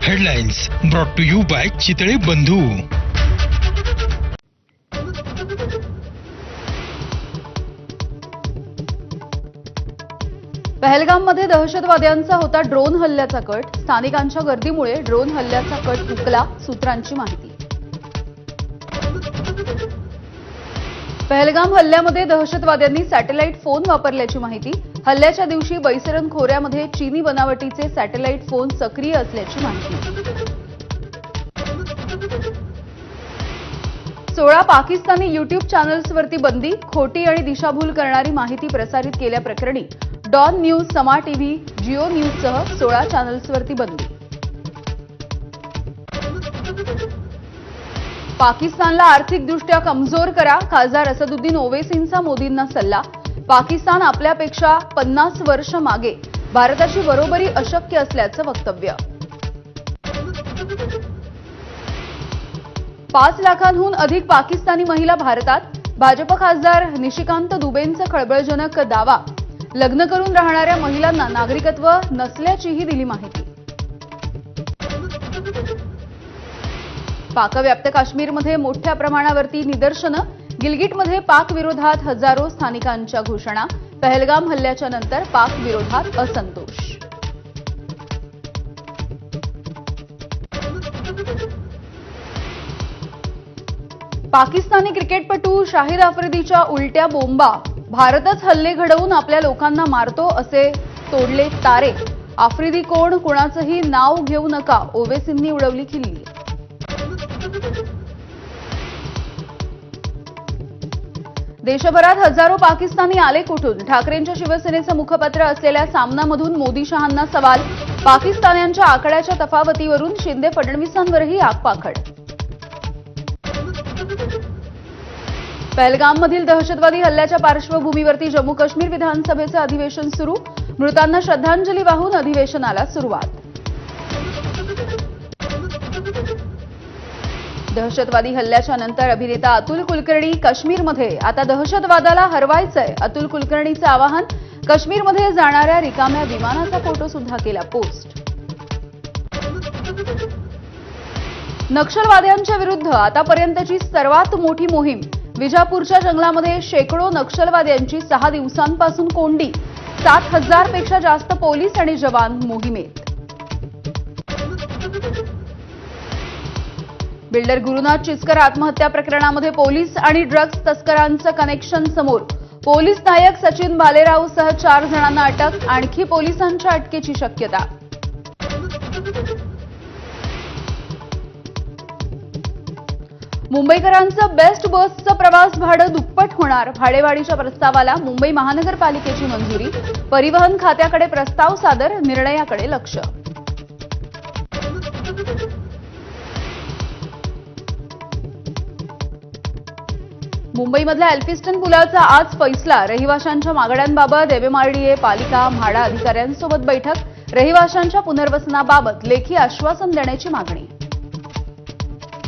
Headlines brought to you by Chitale Bandhu. पहलगाममध्ये दहशतवाद्यांचा होता ड्रोन हल्ल्याचा कट. स्थानिकांच्या गर्दीमुळे ड्रोन हल्ल्याचा कट हुकला, सूत्रांची माहिती. पहलगाम हल्ल्यामध्ये दहशतवाद्यांनी सॅटेलाइट फोन वापरल्याची माहिती. हल्ल्याच्या दिवशी बैसरन खोऱ्यामध्ये चीनी बनावटीचे सॅटेलाइट फोन सक्रिय असल्याची माहिती. 16 पाकिस्तानी युट्यूब चॅनल्सवरती बंदी. खोटी आणि दिशाभूल करणारी माहिती प्रसारित केल्याप्रकरणी डॉन न्यूज, समा टीव्ही, जिओ न्यूजसह 16 चॅनल्सवरती बंदी. पाकिस्तानला आर्थिकदृष्ट्या कमजोर करा. खासदार असदुद्दीन ओवैसींचा मोदींना सल्ला. पाकिस्तान आपल्यापेक्षा 50 वर्ष मागे. भारताची बरोबरी अशक्य असल्याचं वक्तव्य. 5 लाखांहून अधिक पाकिस्तानी महिला भारतात. भाजप खासदार निशिकांत दुबेंचा खळबळजनक दावा. लग्न करून राहणाऱ्या महिलांना नागरिकत्व नसल्याचीही दिली माहिती. पाकव्याप्त काश्मीरमध्ये मोठ्या प्रमाणावरती निदर्शनं. गिलगिटमध्ये पाक विरोधात हजारो स्थानिकांच्या घोषणा. पहलगाम हल्ल्याच्या नंतर पाक विरोधात असंतोष. पाकिस्तानी क्रिकेटपटू शाहिद आफ्रिदीच्या उलट्या बोंबा. भारतच हल्ले घडवून आपल्या लोकांना मारतो असे तोडले तारे. आफ्रिदी कोण, कुणाचंही नाव घेऊ नका, ओवैसींनी उडवली खिल्ली. देशभरात हजारो पाकिस्तानी आले कुठून? ठाकरेंच्या शिवसेनेचं मुखपत्र असलेल्या सामनामधून मोदी शहांना सवाल. पाकिस्तान्यांच्या आकड्याच्या तफावतीवरून शिंदे फडणवीसांवरही आगपाखड. पहलगाममधील दहशतवादी हल्ल्याच्या पार्श्वभूमीवरती जम्मू काश्मीर विधानसभेचं अधिवेशन सुरू. मृतांना श्रद्धांजली वाहून अधिवेशनाला सुरुवात. दहशतवादी हल्ल्याच्या नंतर अभिनेता अतुल कुलकर्णी काश्मीरमध्ये. आता दहशतवादाला हरवायचंय, अतुल कुलकर्णीचं आवाहन. काश्मीरमध्ये जाणाऱ्या रिकाम्या विमानाचा फोटो सुद्धा केला पोस्ट. नक्षलवाद्यांच्या विरुद्ध आतापर्यंतची सर्वात मोठी मोहीम. विजापूरच्या जंगलामध्ये शेकडो नक्षलवाद्यांची 6 दिवसांपासून कोंडी. 7,000 पेक्षा जास्त पोलीस आणि जवान मोहिमेत. बिल्डर गुरुनाथ चिचकर आत्महत्या प्रकरणामध्ये पोलीस आणि ड्रग्ज तस्करांचं कनेक्शन समोर. पोलीस नायक सचिन भालेरावसह 4 जणांना अटक. आणखी पोलिसांच्या अटकेची शक्यता. मुंबईकरांचं बेस्ट बसचं प्रवास भाडं दुप्पट होणार. भाडेवाढीच्या प्रस्तावाला मुंबई महानगरपालिकेची मंजुरी. परिवहन खात्याकडे प्रस्ताव सादर. निर्णयाकडे लक्ष. मुंबईमधल्या एल्फिस्टन पुलाचा आज फैसला. रहिवाशांच्या मागण्यांबाबत एमएमआरडीए, पालिका, म्हाडा अधिकाऱ्यांसोबत बैठक. रहिवाशांच्या पुनर्वसनाबाबत लेखी आश्वासन देण्याची मागणी.